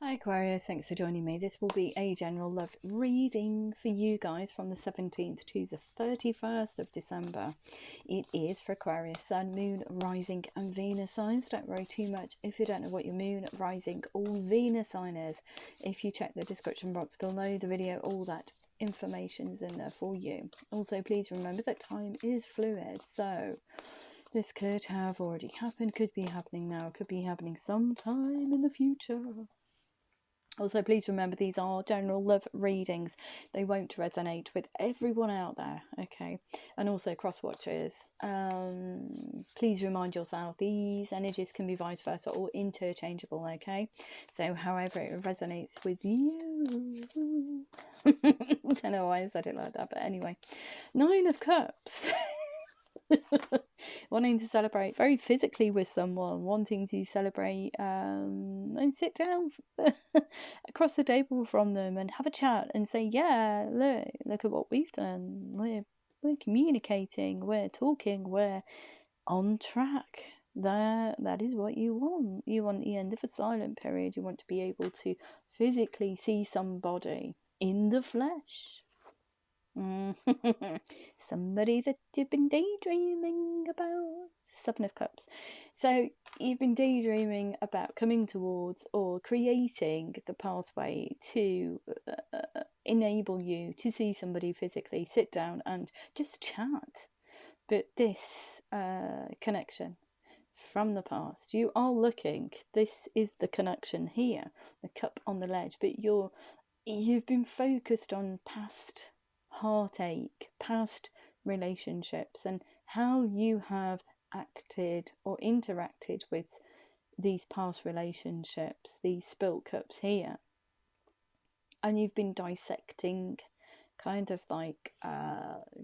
Hi Aquarius, thanks for joining me. This will be a general love reading for you guys from the 17th to the 31st of December. It is for Aquarius, Sun, Moon, Rising and Venus signs. Don't worry too much if you don't know what your Moon, Rising or Venus sign is. If you check the description box below the video, all that information is in there for you. Also, please remember that time is fluid, so this could have already happened, could be happening now, could be happening sometime in the future. Also, please remember these are general love readings. They won't resonate with everyone out there, okay? And also cross watchers. Please remind yourself these energies can be vice versa or interchangeable, okay? So however it resonates with you. Don't know why I said it like that, but anyway. 9 of Cups. Wanting to celebrate very physically with someone, wanting to celebrate and sit down across the table from them and have a chat and say, yeah, look at what we've done, we're communicating, we're talking, we're on track. That is what you want. You want the end of a silent period. You want to be able to physically see somebody in the flesh. Somebody that you've been daydreaming about. 7 of Cups. So you've been daydreaming about coming towards or creating the pathway to enable you to see somebody physically, sit down and just chat. But this connection from the past, you are looking, this is the connection here, the cup on the ledge, but you've been focused on past heartache, past relationships, and how you have acted or interacted with these past relationships, these spilt cups here. And you've been dissecting kind of like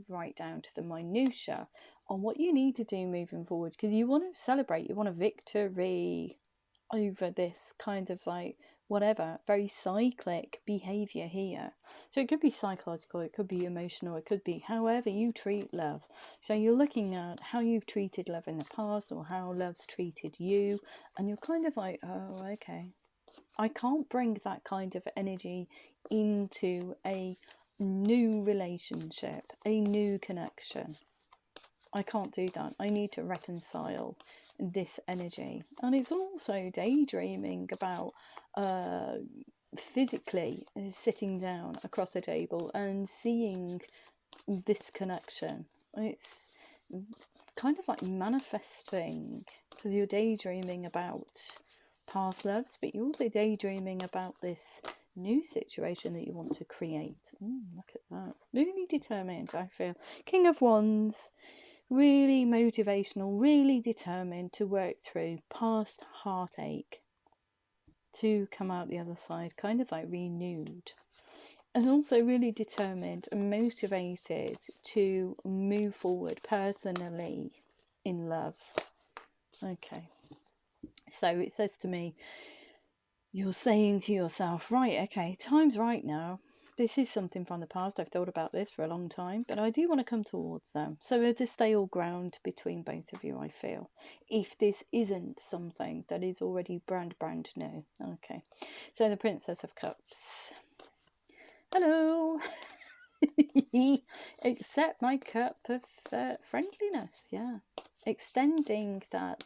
right down to the minutiae on what you need to do moving forward, because you want to celebrate, you want a victory over this kind of like whatever very cyclic behavior here. So it could be psychological, it could be emotional, it could be however you treat love. So you're looking at how you've treated love in the past or how love's treated you, and you're kind of like, oh, okay, I can't bring that kind of energy into a new relationship, a new connection. I can't do that. I need to reconcile this energy. And it's also daydreaming about physically sitting down across a table and seeing this connection. It's kind of like manifesting, because you're daydreaming about past loves, but you're also daydreaming about this new situation that you want to create. Look at that. Really determined, I feel. King of Wands. Really motivational, really determined to work through past heartache to come out the other side, kind of like renewed. And also really determined and motivated to move forward personally in love. Okay. So it says to me, you're saying to yourself, right, okay, time's right now. This is something from the past. I've thought about this for a long time, but I do want to come towards them. So there's a stale ground between both of you, I feel. If this isn't something that is already brand new. Okay. So the Princess of Cups. Hello. Accept my cup of friendliness. Yeah. Extending that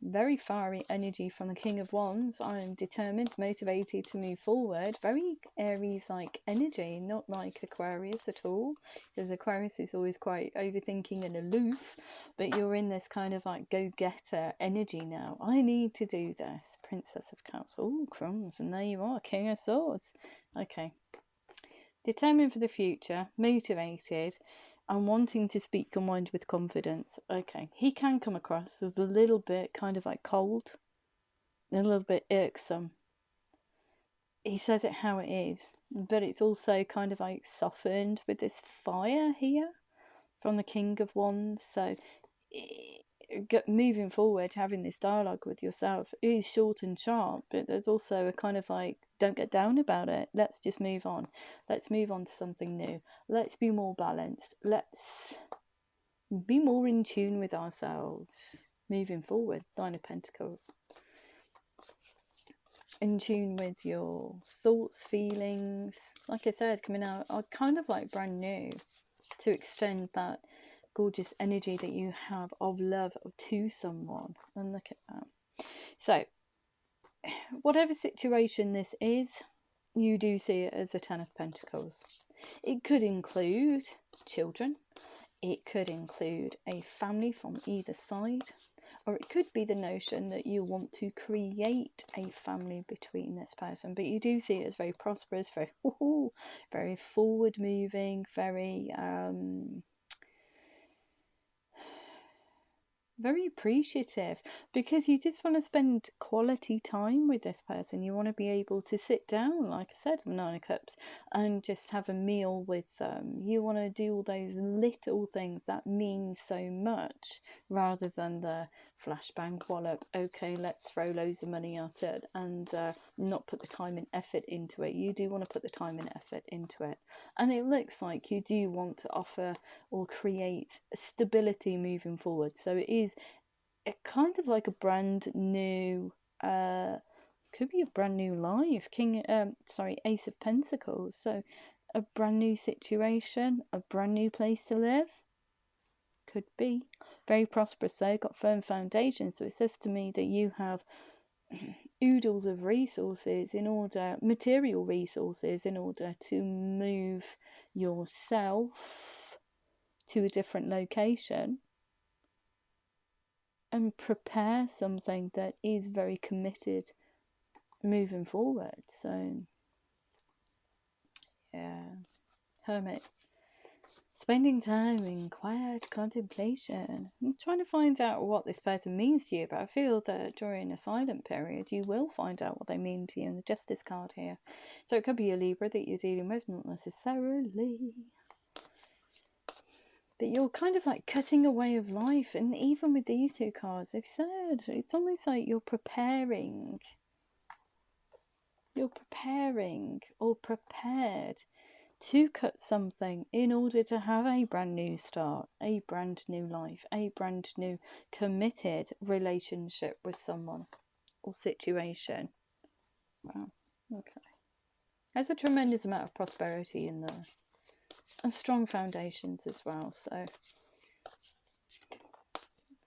very fiery energy from the King of Wands. I'm determined, motivated to move forward. Very Aries-like energy, not like Aquarius at all, because Aquarius is always quite overthinking and aloof, but you're in this kind of like go-getter energy now. I need to do this. Princess of Cups. Oh, crumbs. And there you are, King of Swords. Okay. Determined for the future, motivated, and wanting to speak your mind with confidence. Okay, he can come across as a little bit kind of like cold, a little bit irksome. He says it how it is, but it's also kind of like softened with this fire here from the King of Wands. So moving forward, having this dialogue with yourself is short and sharp, but there's also a kind of like, don't get down about it. Let's just move on. Let's move on to something new. Let's be more balanced. Let's be more in tune with ourselves moving forward. 9 of Pentacles. in tune with your thoughts, feelings. Like I said, coming out are kind of like brand new, to extend that gorgeous energy that you have of love to someone. And look at that. So whatever situation this is, you do see it as a 10 of Pentacles. It could include children, it could include a family from either side, or it could be the notion that you want to create a family between this person. But you do see it as very prosperous, very very forward moving, very appreciative, because you just want to spend quality time with this person. You want to be able to sit down, like I said, 9 of Cups, and just have a meal with them. You want to do all those little things that mean so much, rather than the flashbang wallop, okay, let's throw loads of money at it, and not put the time and effort into it. You do want to put the time and effort into it, and it looks like you do want to offer or create stability moving forward. So it is kind of like a brand new, could be a brand new life. Ace of Pentacles. So a brand new situation, a brand new place to live. Could be very prosperous though, got firm foundations. So it says to me that you have oodles of resources, material resources, in order to move yourself to a different location and prepare something that is very committed moving forward. So yeah, Hermit, spending time in quiet contemplation. I'm trying to find out what this person means to you, but I feel that during a silent period you will find out what they mean to you in the Justice card here. So it could be a Libra that you're dealing with, not necessarily, but you're kind of like cutting a way of life. And even with these two cards, they've said it's almost like you're preparing or prepared to cut something in order to have a brand new start, a brand new life, a brand new committed relationship with someone or situation. Wow, okay. There's a tremendous amount of prosperity in there, and strong foundations as well. So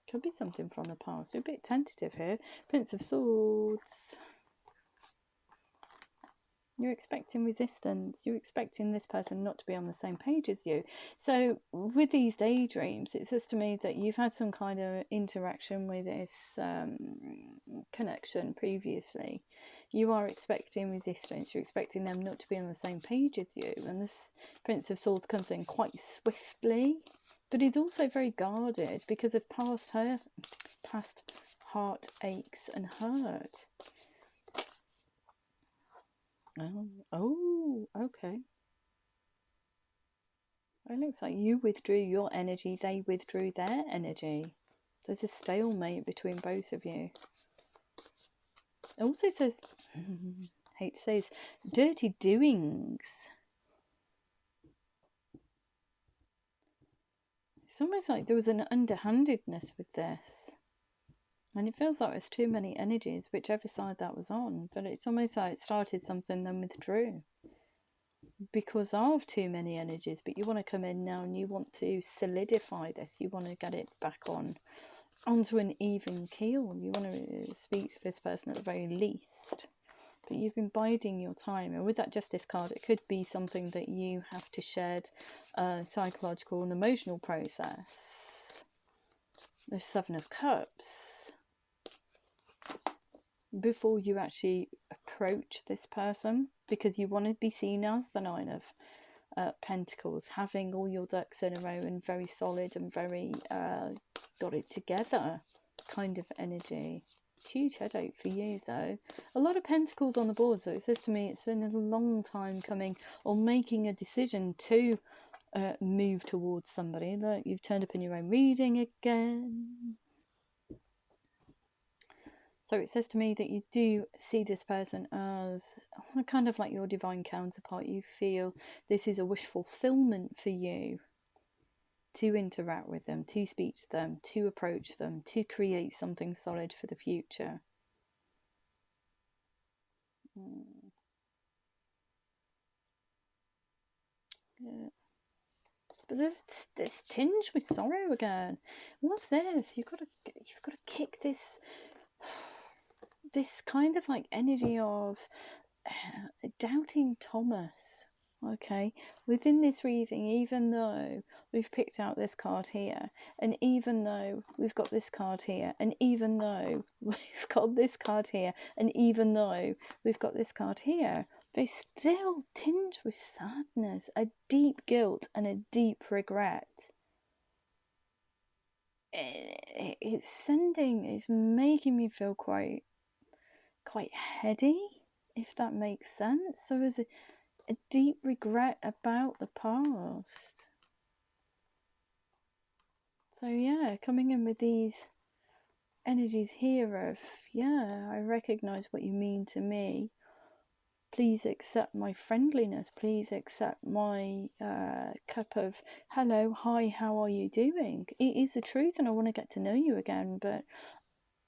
could be something from the past. You're a bit tentative here. Prince of Swords. You're expecting resistance. You're expecting this person not to be on the same page as you. So with these daydreams, it says to me that you've had some kind of interaction with this connection previously. You are expecting resistance. You're expecting them not to be on the same page as you. And this Prince of Swords comes in quite swiftly, but it's also very guarded because of past heartaches and hurt. Oh, okay. It looks like you withdrew your energy, they withdrew their energy. There's a stalemate between both of you. It also says, hate to say this, dirty doings. It's almost like there was an underhandedness with this. And it feels like there's too many energies, whichever side that was on. But it's almost like it started something, then withdrew because of too many energies. But you want to come in now and you want to solidify this. You want to get it back onto an even keel. You want to speak to this person at the very least. But you've been biding your time. And with that Justice card, it could be something that you have to shed a psychological and emotional process. The 7 of Cups. Before you actually approach this person, because you want to be seen as the 9 of Pentacles, having all your ducks in a row and very solid and very got it together kind of energy. Huge headache for you though. A lot of Pentacles on the board, so it says to me it's been a long time coming, or making a decision to move towards somebody. Look, you've turned up in your own reading again. So it says to me that you do see this person as kind of like your divine counterpart. You feel this is a wish fulfillment for you to interact with them, to speak to them, to approach them, to create something solid for the future. Yeah. But there's this tinge with sorrow again. What's this? You've got to kick this kind of like energy of doubting Thomas. Okay, within this reading, even though we've picked out this card here, and even though we've got this card here, and even though we've got this card here, and even though we've got this card here, they still tinge with sadness, a deep guilt, and a deep regret. It's making me feel quite heady, if that makes sense. So there's a deep regret about the past. So yeah, coming in with these energies here of, yeah, I recognize what you mean to me. Please accept my friendliness. Please accept my cup of hello, hi, how are you doing? It is the truth, and I want to get to know you again, but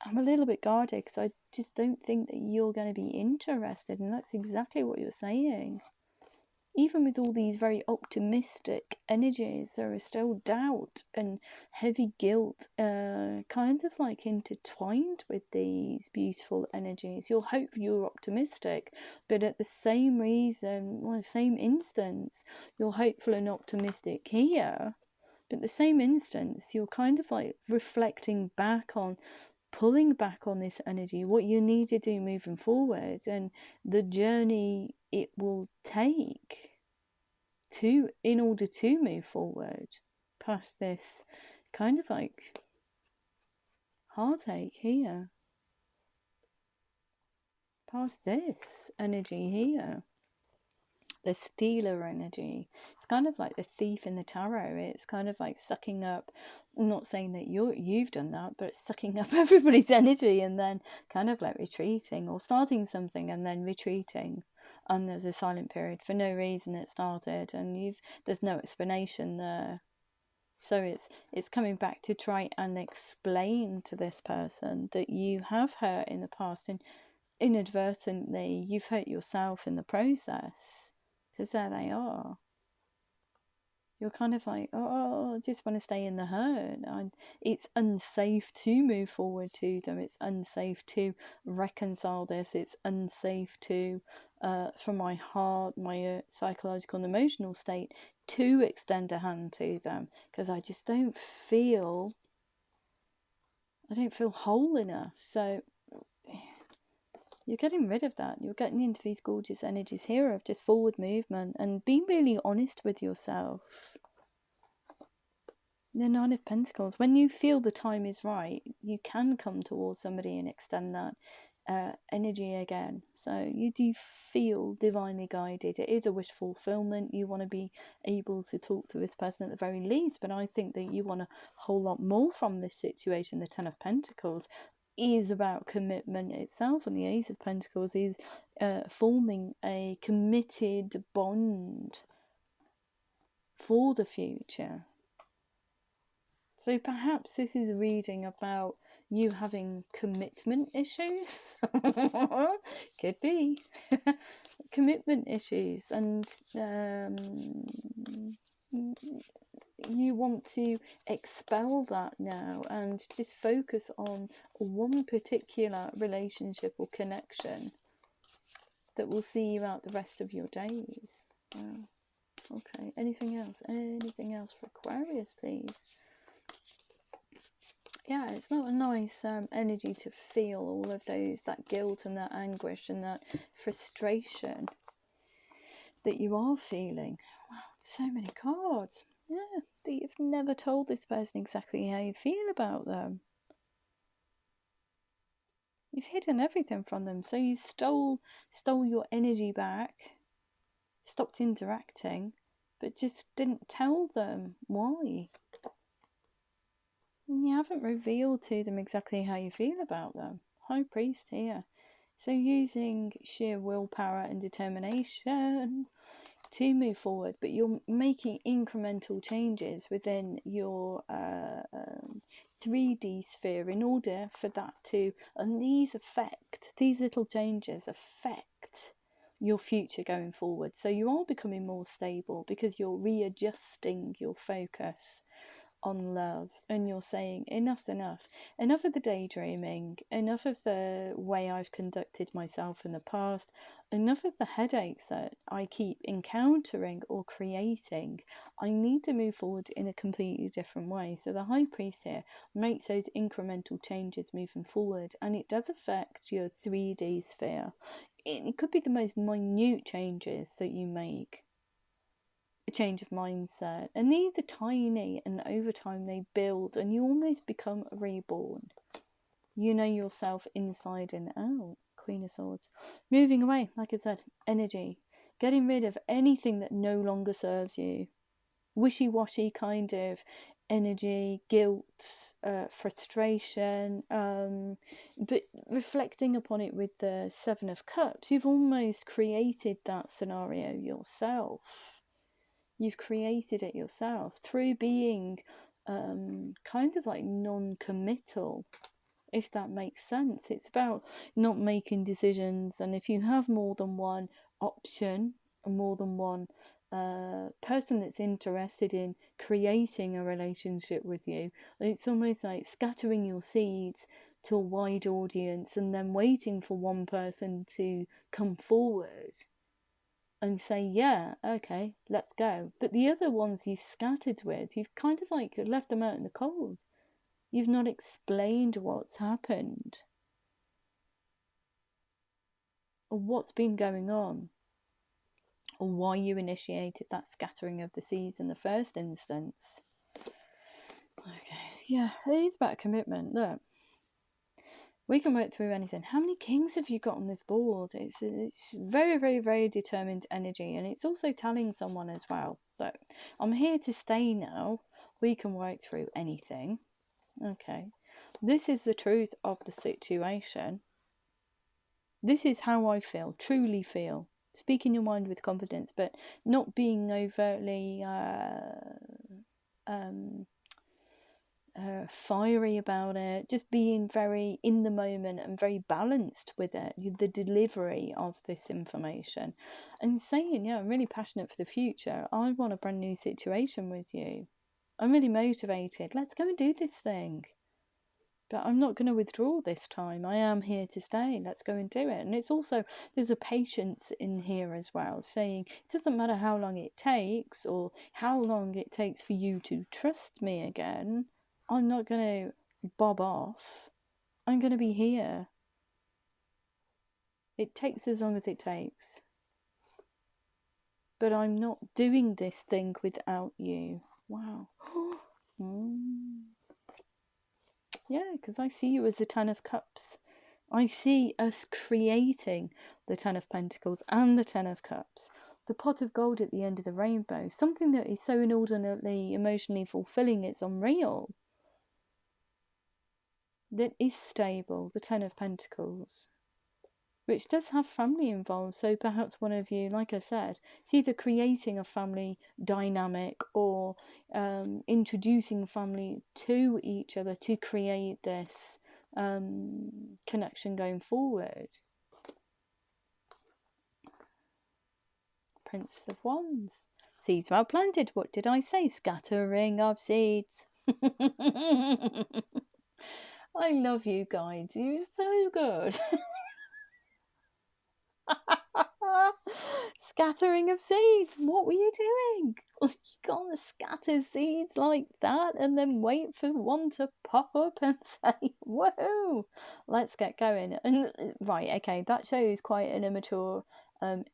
I'm a little bit guarded because I just don't think that you're going to be interested, and that's exactly what you're saying. Even with all these very optimistic energies, there is still doubt and heavy guilt kind of like intertwined with these beautiful energies. You'll hope you're optimistic, but at the same reason, well, the same instance, you're hopeful and optimistic here, but at the same instance, you're kind of like reflecting back on, pulling back on this energy, what you need to do moving forward, and the journey it will take in order to move forward past this kind of like heartache here, past this energy here, the stealer energy. It's kind of like the thief in the tarot. It's kind of like sucking up, I'm not saying that you've done that, but it's sucking up everybody's energy and then kind of like retreating, or starting something and then retreating, and there's a silent period for no reason. It started and there's no explanation there. So it's coming back to try and explain to this person that you have hurt in the past, and inadvertently you've hurt yourself in the process, because there they are. You're kind of like, oh, I just want to stay in the hurt. It's unsafe to move forward to them. It's unsafe to reconcile this. It's unsafe to, from my heart, my psychological and emotional state, to extend a hand to them, because I just don't feel whole enough. So you're getting rid of that. You're getting into these gorgeous energies here of just forward movement and being really honest with yourself. The Nine of Pentacles, when you feel the time is right, you can come towards somebody and extend that energy again. So you do feel divinely guided. It is a wish fulfillment. You want to be able to talk to this person at the very least, but I think that you want a whole lot more from this situation. The Ten of Pentacles is about commitment itself, and the Ace of Pentacles is forming a committed bond for the future. So perhaps this is a reading about you having commitment issues. Could be. Commitment issues, and you want to expel that now and just focus on one particular relationship or connection that will see you out the rest of your days. Wow. Okay, anything else? Anything else for Aquarius, please? Yeah, it's not a nice energy to feel all of that guilt and that anguish and that frustration that you are feeling. Wow, so many cards. Yeah, that you've never told this person exactly how you feel about them. You've hidden everything from them, so you stole your energy back, stopped interacting, but just didn't tell them why. You haven't revealed to them exactly how you feel about them. High Priest here. So using sheer willpower and determination to move forward, but you're making incremental changes within your 3D sphere in order for that to, and these little changes affect your future going forward. So you are becoming more stable because you're readjusting your focus on love, and you're saying enough's enough. Enough of the daydreaming, enough of the way I've conducted myself in the past, enough of the headaches that I keep encountering or creating. I need to move forward in a completely different way. So the High Priest here makes those incremental changes moving forward, and it does affect your 3D sphere. It could be the most minute changes that you make. A change of mindset, and these are tiny, and over time they build, and you almost become reborn. You know yourself inside and out. Queen of Swords. Moving away, like I said, energy. Getting rid of anything that no longer serves you. Wishy-washy kind of energy, guilt, frustration, but reflecting upon it with the Seven of Cups, you've almost created that scenario yourself. You've created it yourself through being kind of like non-committal, if that makes sense. It's about not making decisions, and if you have more than one option, more than one person that's interested in creating a relationship with you, it's almost like scattering your seeds to a wide audience and then waiting for one person to come forward and say, yeah, okay, let's go. But the other ones you've scattered with, you've kind of like left them out in the cold. You've not explained what's happened or what's been going on or why you initiated that scattering of the seeds in the first instance. Okay, yeah, it is about commitment. Look, we can work through anything. How many kings have you got on this board? It's very, very, very determined energy. And it's also telling someone as well, look, I'm here to stay now. We can work through anything. Okay. This is the truth of the situation. This is how I feel, truly feel. Speaking your mind with confidence, but not being overtly fiery about it, just being very in the moment and very balanced with it, the delivery of this information, and saying, yeah, I'm really passionate for the future. I want a brand new situation with you. I'm really motivated. Let's go and do this thing. But I'm not going to withdraw this time. I am here to stay. Let's go and do it. And it's also, there's a patience in here as well, saying it doesn't matter how long it takes or how long it takes for you to trust me again. I'm not going to bob off. I'm going to be here. It takes as long as it takes. But I'm not doing this thing without you. Wow. Yeah, because I see you as the Ten of Cups. I see us creating the Ten of Pentacles and the Ten of Cups. The pot of gold at the end of the rainbow. Something that is so inordinately emotionally fulfilling, it's unreal. That is stable, the Ten of Pentacles. Which does have family involved, so perhaps one of you, like I said, it's either creating a family dynamic or introducing family to each other to create this connection going forward. Prince of Wands. Seeds well planted. What did I say? Scattering of seeds. I love you guys. You're so good. Scattering of seeds. What were you doing? You can't scatter seeds like that and then wait for one to pop up and say, whoa, let's get going. And right, okay, that shows quite an immature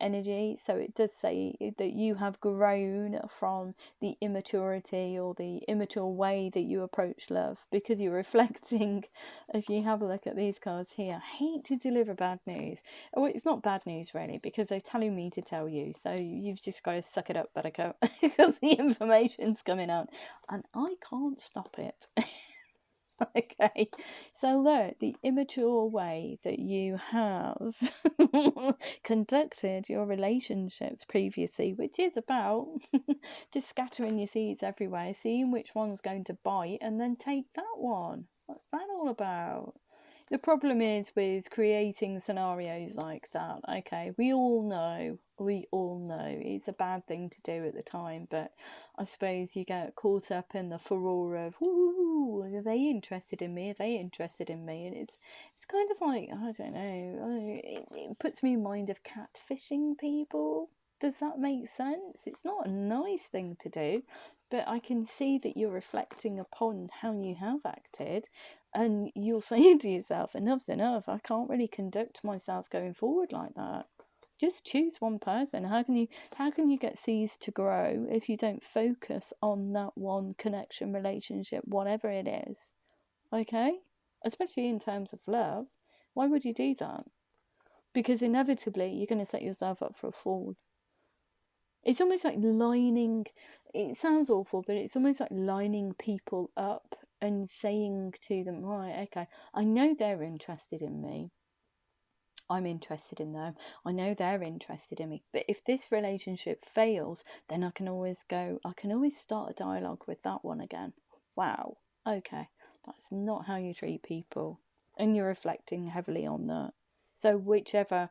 energy. So it does say that you have grown from the immaturity or the immature way that you approach love, because you're reflecting. If you have a look at these cards here, I hate to deliver bad news. Well, it's not bad news really, because they're telling me to tell you, so you've just got to suck it up, buttercup, because the information's coming out and I can't stop it. Okay, so look, the immature way that you have conducted your relationships previously, which is about just scattering your seeds everywhere, seeing which one's going to bite and then take that one. What's that all about? The problem is with creating scenarios like that, okay, we all know it's a bad thing to do at the time, but I suppose you get caught up in the furore of, ooh, are they interested in me? Are they interested in me? And it's kind of like, I don't know, it puts me in mind of catfishing people. Does that make sense? It's not a nice thing to do, but I can see that you're reflecting upon how you have acted. And you're saying to yourself, enough's enough. I can't really conduct myself going forward like that. Just choose one person. How can you get seeds to grow if you don't focus on that one connection, relationship, whatever it is? Okay? Especially in terms of love. Why would you do that? Because inevitably you're going to set yourself up for a fall. It's almost like lining, it sounds awful, but it's almost like lining people up and saying to them, right, okay, I know they're interested in me. I'm interested in them. I know they're interested in me. But if this relationship fails, then I can always start a dialogue with that one again. Wow. Okay. That's not how you treat people. And you're reflecting heavily on that. So whichever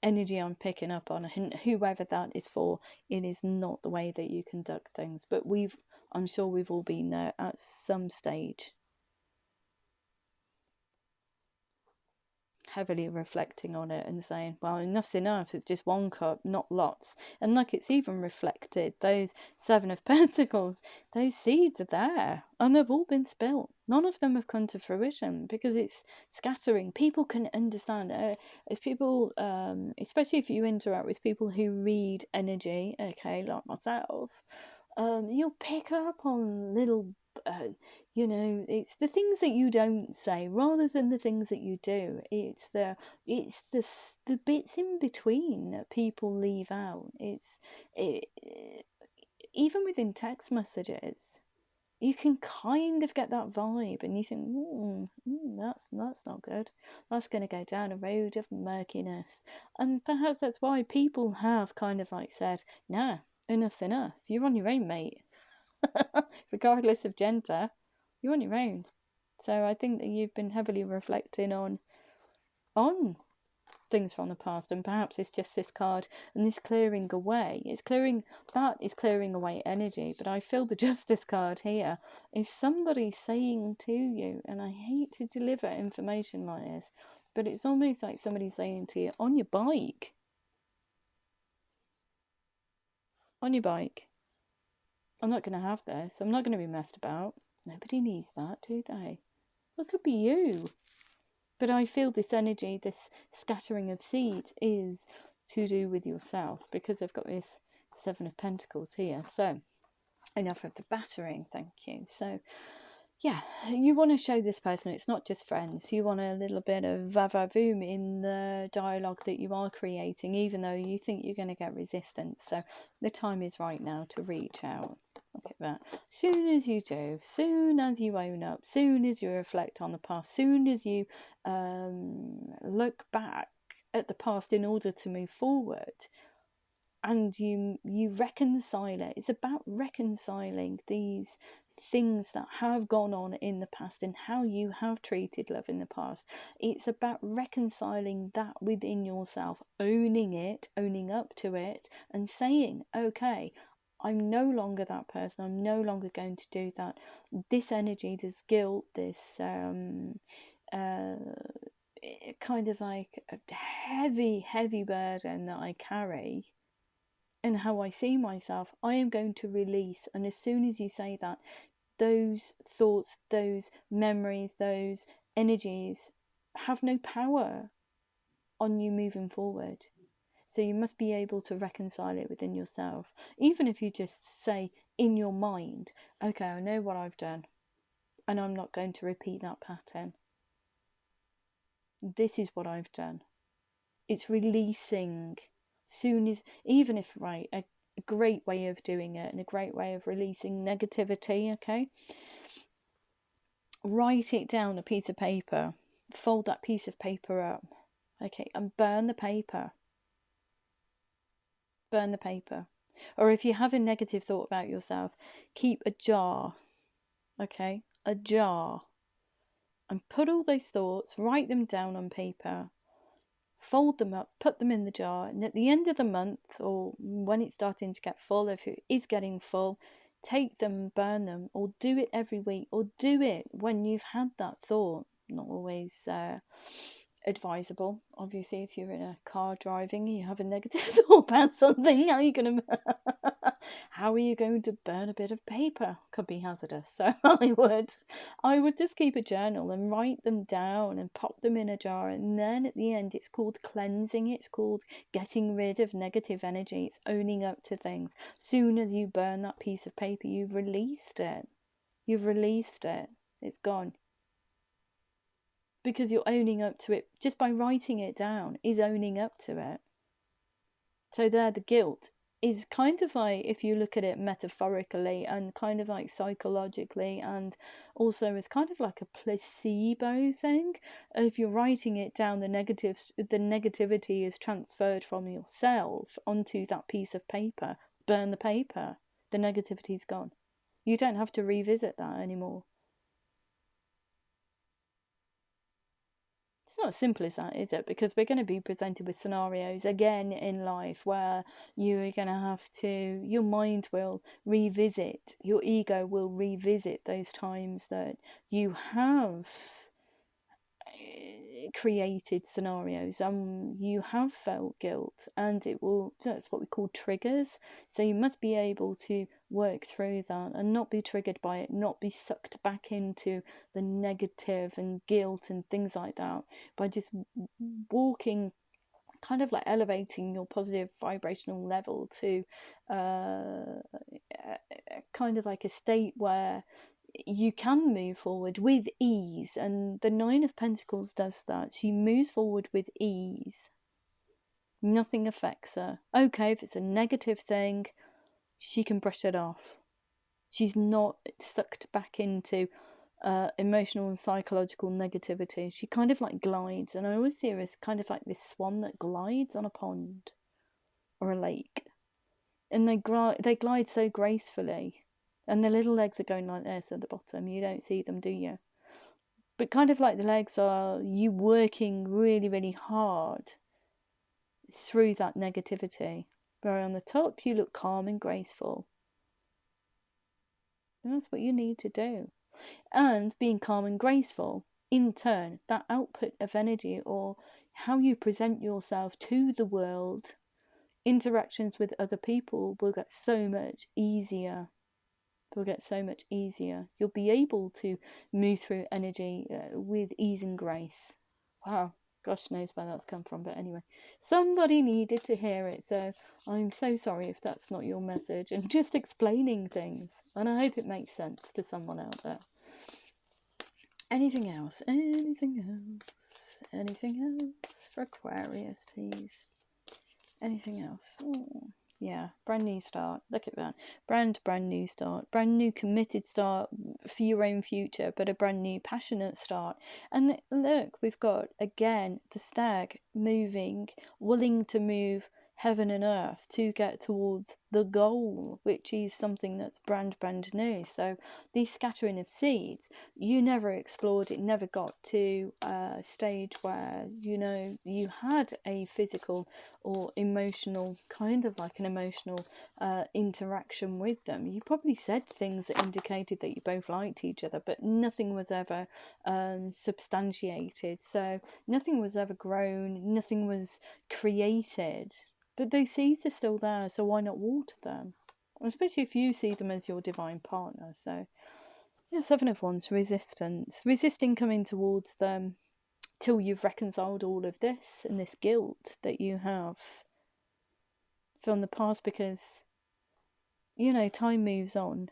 energy I'm picking up on, whoever that is for, it is not the way that you conduct things. But I'm sure we've all been there at some stage. Heavily reflecting on it and saying, well, enough's enough, it's just one cup, not lots. And like, it's even reflected, those 7 of Pentacles, those seeds are there and they've all been spilt. None of them have come to fruition because it's scattering. People can understand if people, especially if you interact with people who read energy, okay, like myself, you'll pick up on little it's the things that you don't say rather than the things that you do. It's the bits in between that people leave out. Even within text messages, you can kind of get that vibe, and you think, that's not good. That's going to go down a road of murkiness, and perhaps that's why people have kind of like said, nah, enough's enough. You're on your own, mate. Regardless of gender, you're on your own. So I think that you've been heavily reflecting on things from the past, and perhaps it's just this card and this clearing away. It's clearing away energy, but I feel the Justice card here is somebody saying to you, and I hate to deliver information like this, but it's almost like somebody saying to you, on your bike, I'm not going to have this. I'm not going to be messed about. Nobody needs that, do they? Well, it could be you. But I feel this energy, this scattering of seeds is to do with yourself, because I've got this 7 of Pentacles here. So, enough of the battering, thank you. So, yeah, you want to show this person it's not just friends. You want a little bit of va-va-voom in the dialogue that you are creating, even though you think you're going to get resistance. So the time is right now to reach out. Look at that. Soon as you do, soon as you own up, soon as you reflect on the past, soon as you look back at the past in order to move forward, and you reconcile it. It's about reconciling these things that have gone on in the past and how you have treated love in the past. It's about reconciling that within yourself, owning it, owning up to it, and saying, okay, I'm no longer that person. I'm no longer going to do that. This energy, this guilt, this kind of like a heavy burden that I carry, and how I see myself, I am going to release. And as soon as you say that, those thoughts, those memories, those energies have no power on you moving forward. So you must be able to reconcile it within yourself. Even if you just say in your mind, okay, I know what I've done, and I'm not going to repeat that pattern. This is what I've done. It's releasing. Soon as, even if, right, a great way of doing it and a great way of releasing negativity, okay, write it down, a piece of paper, fold that piece of paper up, okay, and burn the paper. Or if you have a negative thought about yourself, keep a jar, okay, a jar, and put all those thoughts, write them down on paper, fold them up, put them in the jar, and at the end of the month, or when it's starting to get full, if it is getting full, take them, burn them, or do it every week, or do it when you've had that thought. Not always advisable, obviously. If you're in a car driving and you have a negative thought about something, how are you going to burn a bit of paper? Could be hazardous. So I would just keep a journal and write them down and pop them in a jar, and then at the end it's called cleansing, it's called getting rid of negative energy, it's owning up to things. Soon as you burn that piece of paper, you've released it, it's gone, because you're owning up to it. Just by writing it down is owning up to it. So there, the guilt is kind of like, if you look at it metaphorically and kind of like psychologically, and also it's kind of like a placebo thing. If you're writing it down, the negativity is transferred from yourself onto that piece of paper. Burn the paper, the negativity's gone. You don't have to revisit that anymore. It's not as simple as that, is it? Because we're going to be presented with scenarios again in life where you're going to have to, your mind will revisit, your ego will revisit those times that you have created scenarios, you have felt guilt, and that's what we call triggers. So you must be able to work through that and not be triggered by it, not be sucked back into the negative and guilt and things like that, by just walking, kind of like elevating your positive vibrational level to kind of like a state where you can move forward with ease. And the Nine of Pentacles does that. She moves forward with ease. Nothing affects her. Okay, if it's a negative thing, she can brush it off. She's not sucked back into emotional and psychological negativity. She kind of like glides, and I always see her as kind of like this swan that glides on a pond or a lake, and they glide so gracefully. And the little legs are going like this at the bottom. You don't see them, do you? But kind of like the legs are you working really, really hard through that negativity. Where on the top, you look calm and graceful. And that's what you need to do. And being calm and graceful, in turn, that output of energy, or how you present yourself to the world, interactions with other people will get so much easier. You'll be able to move through energy with ease and grace. Wow, gosh knows where that's come from, but anyway, somebody needed to hear it, so I'm so sorry if that's not your message, and just explaining things, and I hope it makes sense to someone out there. Anything else for Aquarius, please? Anything else? Yeah, brand new start. Look at that. Brand new start. Brand new committed start for your own future, but a brand new passionate start. And look, we've got, again, the stag moving, willing to move heaven and earth to get towards the goal, which is something that's brand new. So these scattering of seeds, you never explored it, never got to a stage where, you know, you had a physical or emotional, kind of like an emotional interaction with them. You probably said things that indicated that you both liked each other, but nothing was ever substantiated. So nothing was ever grown, nothing was created. But those seeds are still there, so why not water them? Especially if you see them as your divine partner. So, yeah, Seven of Wands, resistance. Resisting coming towards them till you've reconciled all of this and this guilt that you have from the past, because, you know, time moves on,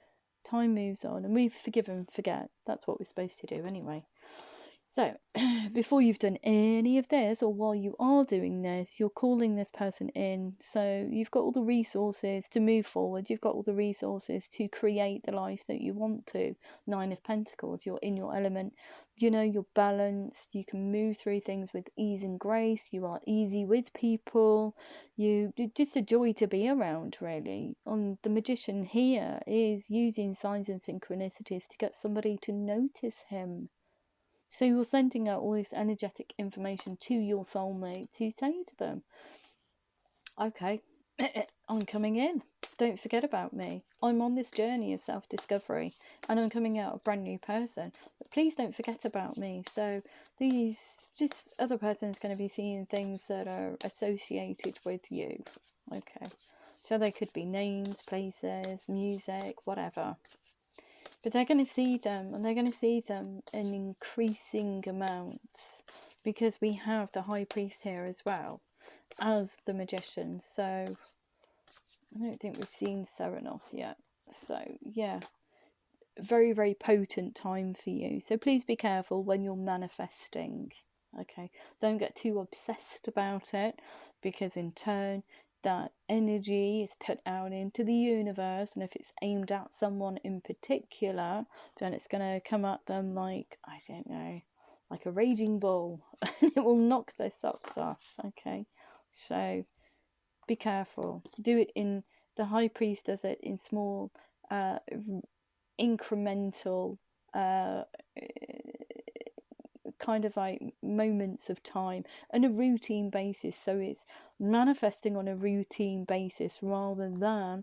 and we forgive and forget. That's what we're supposed to do anyway. So, before you've done any of this, or while you are doing this, you're calling this person in. So you've got all the resources to move forward. You've got all the resources to create the life that you want to. Nine of Pentacles, you're in your element. You know, you're balanced. You can move through things with ease and grace. You are easy with people. You're just a joy to be around, really. The Magician here is using signs and synchronicities to get somebody to notice him. So you're sending out all this energetic information to your soulmate to say to them, okay, I'm coming in. Don't forget about me. I'm on this journey of self-discovery and I'm coming out a brand new person. But please don't forget about me. So this other person is going to be seeing things that are associated with you. Okay. So they could be names, places, music, whatever. But they're going to see them, and they're going to see them in increasing amounts, because we have the High Priest here as well as the Magician. So I don't think we've seen Serenos yet. So yeah, very, very potent time for you. So please be careful when you're manifesting. Okay, don't get too obsessed about it, because in turn that energy is put out into the universe, and if it's aimed at someone in particular, then it's going to come at them like, I don't know, like a raging bull. It will knock their socks off. Okay, so be careful. Do it in, the High Priest does it in small incremental kind of like moments of time and a routine basis. So it's manifesting on a routine basis rather than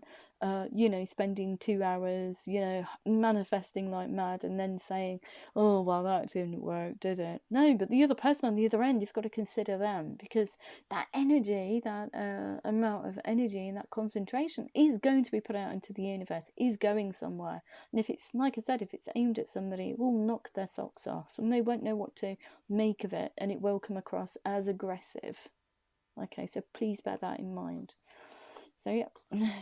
you know, spending 2 hours, you know, manifesting like mad and then saying, oh well, that didn't work, did it? No, but the other person on the other end, you've got to consider them, because that energy, that amount of energy and that concentration is going to be put out into the universe, is going somewhere. And if it's, like I said, if it's aimed at somebody, it will knock their socks off and they won't know what to make of it, and it will come across as aggressive. Okay, so please bear that in mind. So yeah,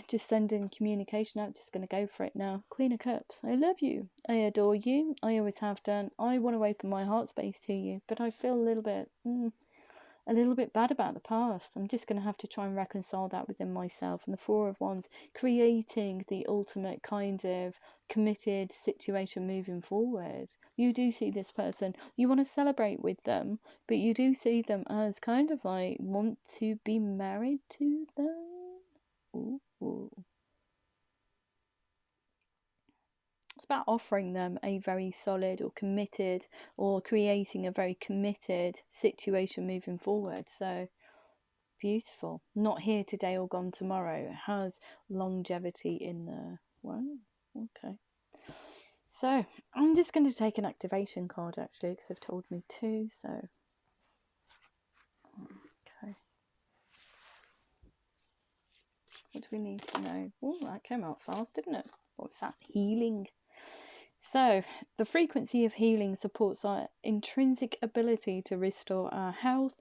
just sending communication out, just going to go for it now. Queen of Cups, I love you, I adore you, I always have done. I want to open my heart space to you, but I feel a little bit bad about the past. I'm just going to have to try and reconcile that within myself. And the Four of Wands, creating the ultimate kind of committed situation moving forward. You do see this person, you want to celebrate with them, but you do see them as kind of like want to be married to them. Ooh. It's about offering them a very solid or committed, or creating a very committed situation moving forward. So beautiful. Not here today or gone tomorrow. It has longevity in there. Wow. Okay. So I'm just going to take an activation card actually, because they've told me to. So okay. What do we need to know? Oh, that came out fast, didn't it? What's that? Healing. So the frequency of healing supports our intrinsic ability to restore our health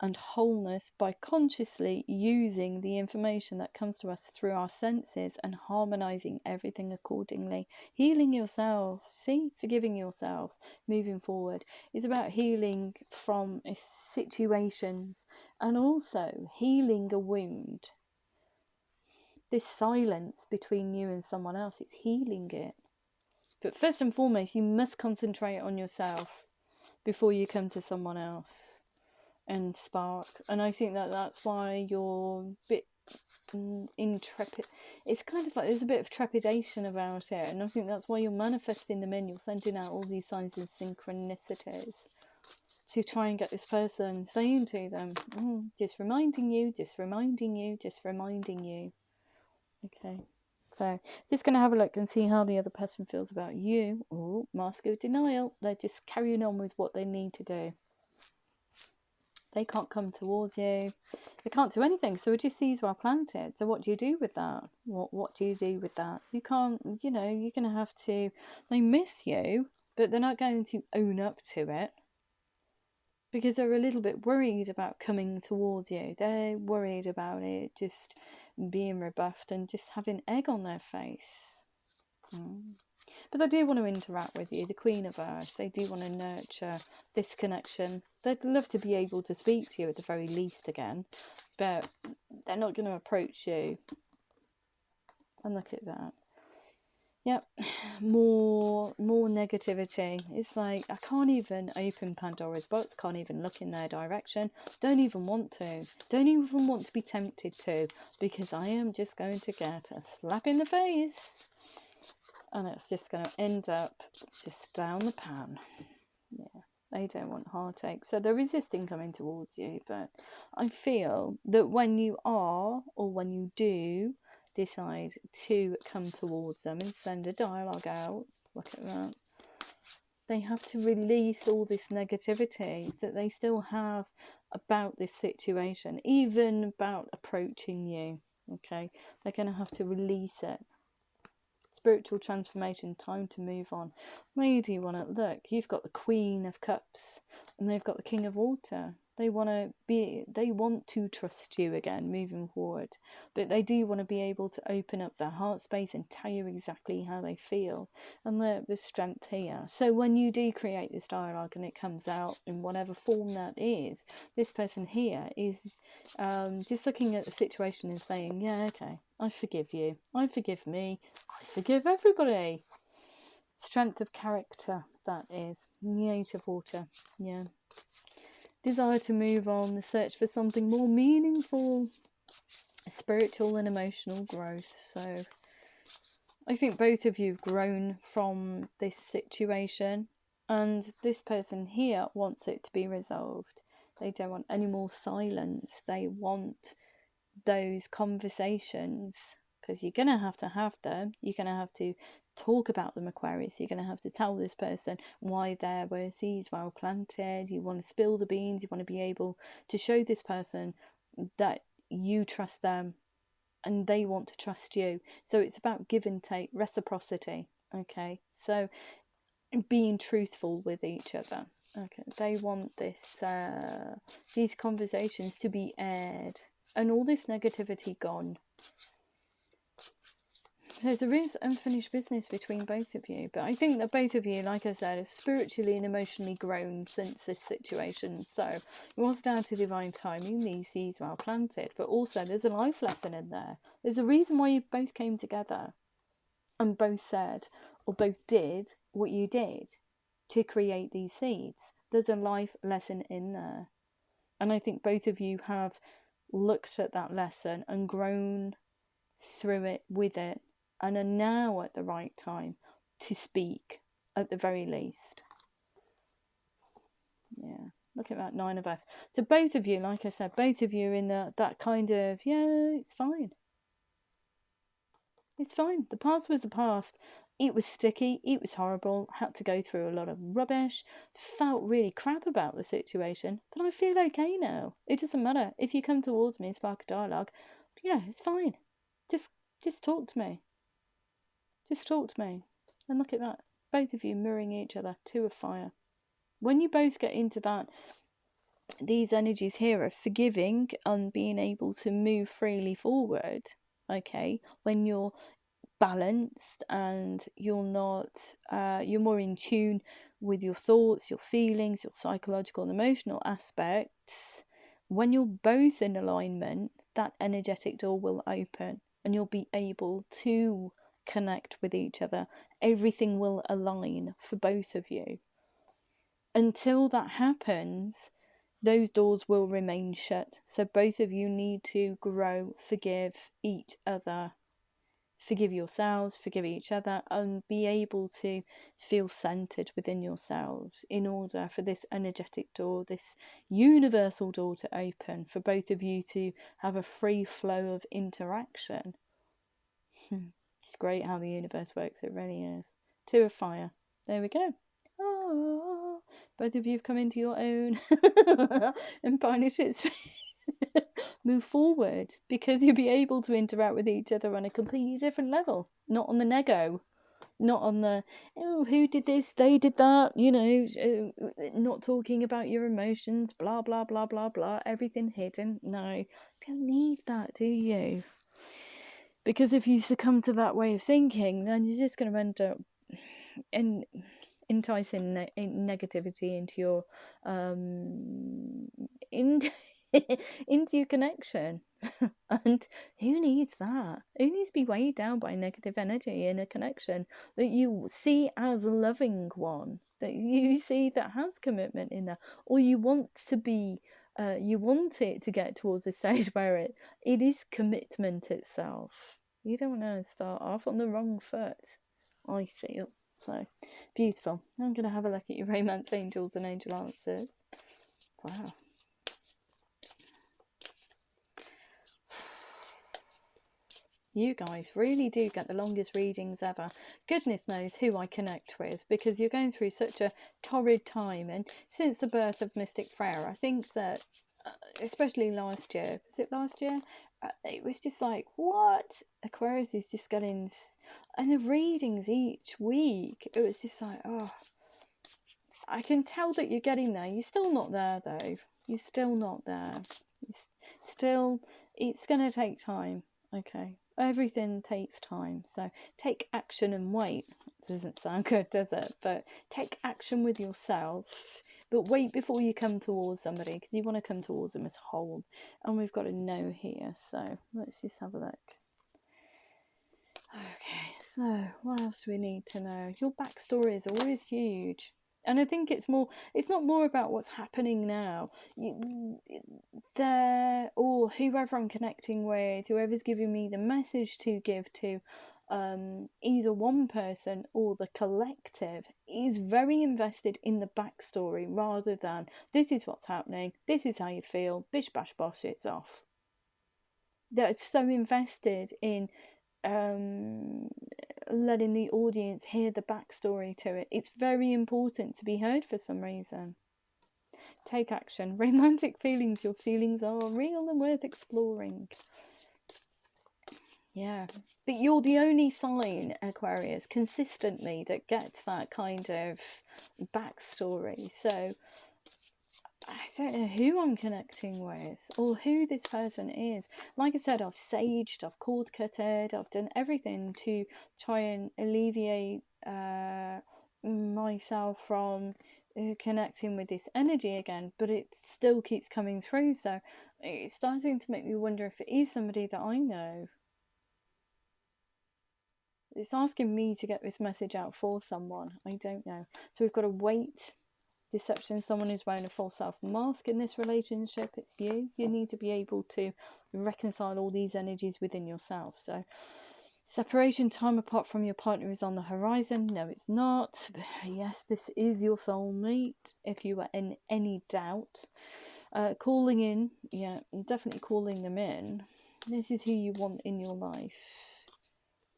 and wholeness by consciously using the information that comes to us through our senses and harmonizing everything accordingly. Healing yourself, forgiving yourself, moving forward. It's about healing from situations and also healing a wound. This silence between you and someone else, it's healing it. But first and foremost, you must concentrate on yourself before you come to someone else and spark. And I think that that's why you're a bit intrepid. It's kind of like there's a bit of trepidation about it. And I think that's why you're manifesting them in. You're sending out all these signs and synchronicities to try and get this person, saying to them, just reminding you, just reminding you, just reminding you. Okay. So just going to have a look and see how the other person feels about you. Oh, mask of denial. They're just carrying on with what they need to do. They can't come towards you. They can't do anything. So it just sees well planted. So what do you do with that? What do you do with that? You can't, you know, you're going to have to, they miss you, but they're not going to own up to it, because they're a little bit worried about coming towards you. They're worried about it just being rebuffed and just having egg on their face. But they do want to interact with you, the Queen of Earth. They do want to nurture this connection. They'd love to be able to speak to you at the very least again, but they're not going to approach you. And look at that. Yep, more negativity. It's like, I can't even open Pandora's box, can't even look in their direction, don't even want to be tempted to, because I am just going to get a slap in the face and it's just going to end up just down the pan. Yeah, They don't want heartache. So they're resisting coming towards you. But I feel that when you are, or when you do decide to come towards them and send a dialogue out, look at that, they have to release all this negativity that they still have about this situation, even about approaching you. Okay, they're going to have to release it. Spiritual transformation, time to move on. Where do you want to look? You've got the Queen of Cups and they've got the King of Water. They want to trust you again moving forward, but they do want to be able to open up their heart space and tell you exactly how they feel, and there's strength here. So when you do create this dialogue and it comes out in whatever form that is, this person here is just looking at the situation and saying, yeah, okay, I forgive you, I forgive me, I forgive everybody. Strength of character, that is. The Eight of Water, yeah. Desire to move on, the search for something more meaningful, spiritual and emotional growth. So I think both of you have grown from this situation, and this person here wants it to be resolved. They don't want any more silence. They want those conversations, because you're going to have them. You're going to have to talk about them, Aquarius. You're going to have to tell this person why they're where seeds well planted. You want to spill the beans. You want to be able to show this person that you trust them and they want to trust you. So it's about give and take, reciprocity. Okay, so being truthful with each other. Okay, they want these conversations to be aired and all this negativity gone. So there is unfinished business between both of you, but I think that both of you, like I said, have spiritually and emotionally grown since this situation. So it was down to divine timing, these seeds well planted, but also there's a life lesson in there. There's a reason why you both came together and both said or both did what you did to create these seeds. There's a life lesson in there, and I think both of you have looked at that lesson and grown through it, with it, and are now at the right time to speak, at the very least. Yeah, look at that Nine of Earth. So both of you, like I said, both of you in that kind of, yeah, it's fine. It's fine. The past was the past. It was sticky. It was horrible. Had to go through a lot of rubbish. Felt really crap about the situation. But I feel okay now. It doesn't matter. If you come towards me and spark a dialogue, yeah, it's fine. Just talk to me. Just talk to me. And look at that. Both of you mirroring each other. Two of fire. When you both get into that, these energies here of forgiving and being able to move freely forward, okay, when you're balanced and you're not, you're more in tune with your thoughts, your feelings, your psychological and emotional aspects, when you're both in alignment, that energetic door will open and you'll be able to connect with each other. Everything will align for both of you. Until that happens, those doors will remain shut. So both of you need to grow, forgive each other, forgive yourselves, forgive each other, and be able to feel centered within yourselves in order for this energetic door, this universal door to open, for both of you to have a free flow of interaction. It's great how the universe works, it really is. Two of fire. There we go. Oh, both of you have come into your own and partnerships. Move forward, because you'll be able to interact with each other on a completely different level, not on the nego, not on the, oh, who did this, they did that, you know, not talking about your emotions, blah blah blah blah blah, everything hidden. No, don't need that, do you? Because if you succumb to that way of thinking, then you're just going to end up enticing negativity into your into your connection. And who needs that? Who needs to be weighed down by negative energy in a connection that you see as a loving one, that you see that has commitment in there, or you want to be, you want it to get towards a stage where it is commitment itself. You don't want to start off on the wrong foot, I feel. So, beautiful. I'm going to have a look at your romance angels and angel answers. Wow. You guys really do get the longest readings ever. Goodness knows who I connect with, because you're going through such a torrid time. And since the birth of Mystic Freyja, I think that, especially last year, was it last year? It was just like, what? Aquarius is just getting, and the readings each week, it was just like, oh, I can tell that you're getting there. You're still not there though. You're still not there. Still, it's going to take time. Okay. Everything takes time. So take action and wait. It doesn't sound good, does it? But take action with yourself. But wait before you come towards somebody, because you want to come towards them as whole. And we've got a no here. So let's just have a look. Okay, so what else do we need to know? Your backstory is always huge. And I think it's not more about what's happening now. Or whoever I'm connecting with, whoever's giving me the message to give to either one person or the collective, is very invested in the backstory rather than, this is what's happening, this is how you feel, bish bash bosh, it's off. They're so invested in letting the audience hear the backstory to it. It's very important to be heard for some reason. Take action. Romantic feelings. Your feelings are real and worth exploring. Yeah. But you're the only sign, Aquarius, consistently that gets that kind of backstory. So I don't know who I'm connecting with or who this person is. Like I said, I've saged, I've cord cutted, I've done everything to try and alleviate myself from connecting with this energy again, but it still keeps coming through. So it's starting to make me wonder if it is somebody that I know. It's asking me to get this message out for someone. I don't know. So we've got to wait. Deception. Someone is wearing a false self mask in this relationship. It's you. You need to be able to reconcile all these energies within yourself. So separation, time apart from your partner is on the horizon. No, it's not. Yes, this is your soulmate, if you are in any doubt. Calling in. Yeah, you're definitely calling them in. This is who you want in your life.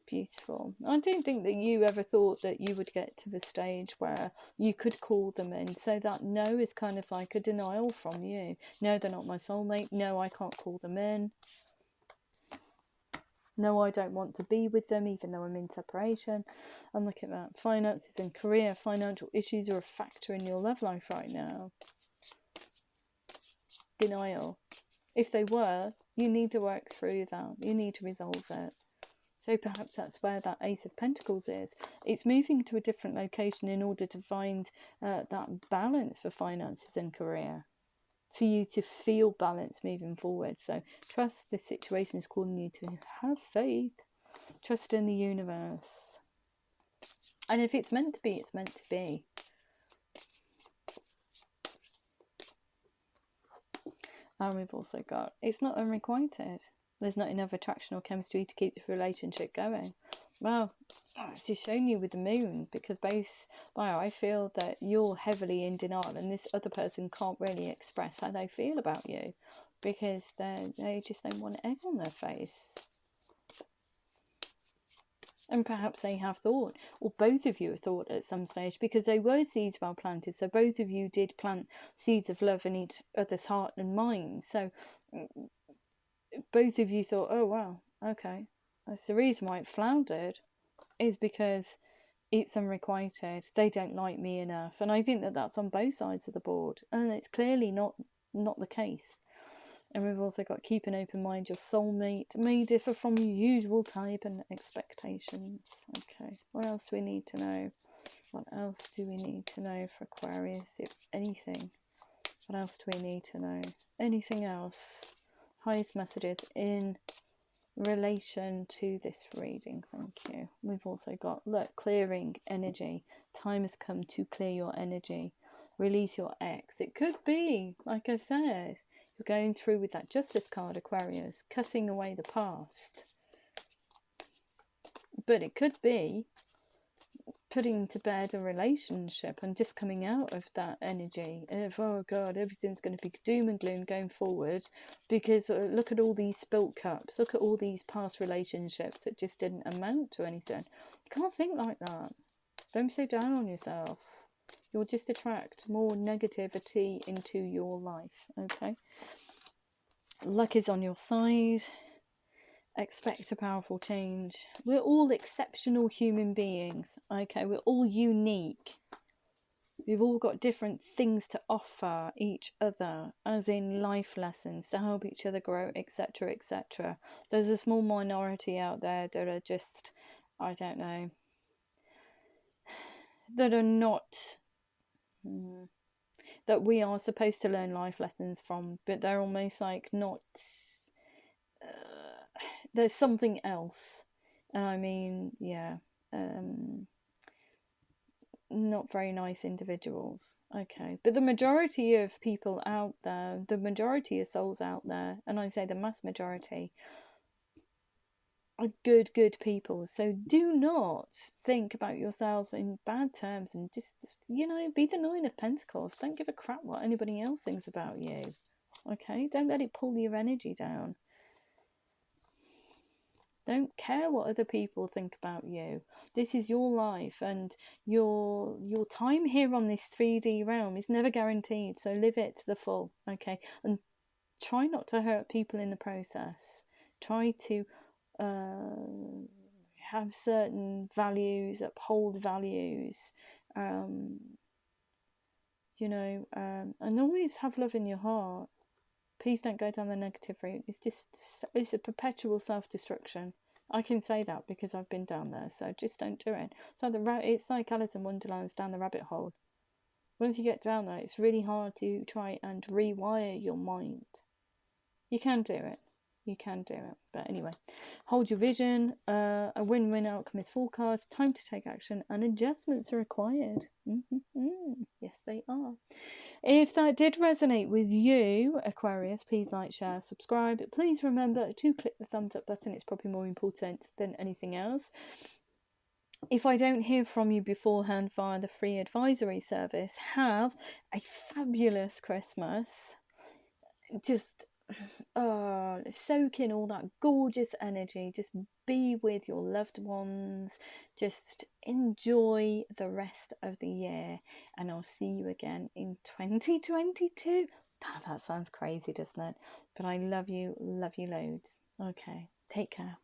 Beautiful. I don't think that you ever thought that you would get to the stage where you could call them in. So that no is kind of like a denial from you. No, they're not my soulmate. No, I can't call them in. No, I don't want to be with them even though I'm in separation. And look at that. Finances and career. Financial issues are a factor in your love life right now. Denial. If they were, you need to work through that. You need to resolve it. So perhaps that's where that Ace of Pentacles is. It's moving to a different location in order to find that balance for finances and career. For you to feel balance moving forward. So trust this situation is calling you to have faith. Trust in the universe. And if it's meant to be, it's meant to be. And we've also got, it's not unrequited. There's not enough attraction or chemistry to keep the relationship going. Well, it's just shown you with the moon, because I feel that you're heavily in denial and this other person can't really express how they feel about you because they just don't want egg on their face. And perhaps they have thought, or both of you have thought at some stage, because they were seeds well planted. So both of you did plant seeds of love in each other's heart and mind. So both of you thought, oh wow, okay, that's the reason why it floundered, is because it's unrequited. They don't like me enough. And I think that that's on both sides of the board, and it's clearly not the case. And we've also got keep an open mind. Your soulmate may differ from your usual type and expectations. Okay, what else do we need to know? What else do we need to know for Aquarius, if anything? What else do we need to know? Anything else? Highest messages in relation to this reading. Thank you. We've also got, look, clearing energy. Time has come to clear your energy. Release your ex. It could be, like I said, you're going through with that Justice card, Aquarius, cutting away the past. But it could be putting to bed a relationship and just coming out of that energy of, oh God, everything's going to be doom and gloom going forward, because look at all these spilt cups, look at all these past relationships that just didn't amount to anything. You can't think like that. Don't be so down on yourself. You'll just attract more negativity into your life, okay? Luck is on your side. Expect a powerful change. We're all exceptional human beings, okay? We're all unique. We've all got different things to offer each other, as in life lessons to help each other grow, etc., etc. There's a small minority out there that are just, I don't know, that are not, that we are supposed to learn life lessons from, but they're almost like not, there's something else. And I mean, yeah, not very nice individuals, okay? But the majority of people out there, the majority of souls out there, and I say the mass majority, are good people. So do not think about yourself in bad terms, and just, you know, be the Nine of Pentacles. Don't give a crap what anybody else thinks about you, okay? Don't let it pull your energy down. Don't care what other people think about you. This is your life, and your time here on this 3D realm is never guaranteed, so live it to the full, okay? And try not to hurt people in the process. Try to have certain values, uphold values, you know, and always have love in your heart. Please don't go down the negative route. It's a perpetual self-destruction. I can say that because I've been down there, so just don't do it. So it's like Alice in Wonderland's down the rabbit hole. Once you get down there, it's really hard to try and rewire your mind. You can do it. You can do it. But anyway, hold your vision. A win-win outcome is forecast. Time to take action, and adjustments are required. Yes, they are. If that did resonate with you, Aquarius, please like, share, subscribe. Please remember to click the thumbs up button. It's probably more important than anything else. If I don't hear from you beforehand via the free advisory service, have a fabulous Christmas. Just soak in all that gorgeous energy. Just be with your loved ones. Just enjoy the rest of the year, and I'll see you again in 2022. That sounds crazy, doesn't it? But I love you loads. Okay, take care.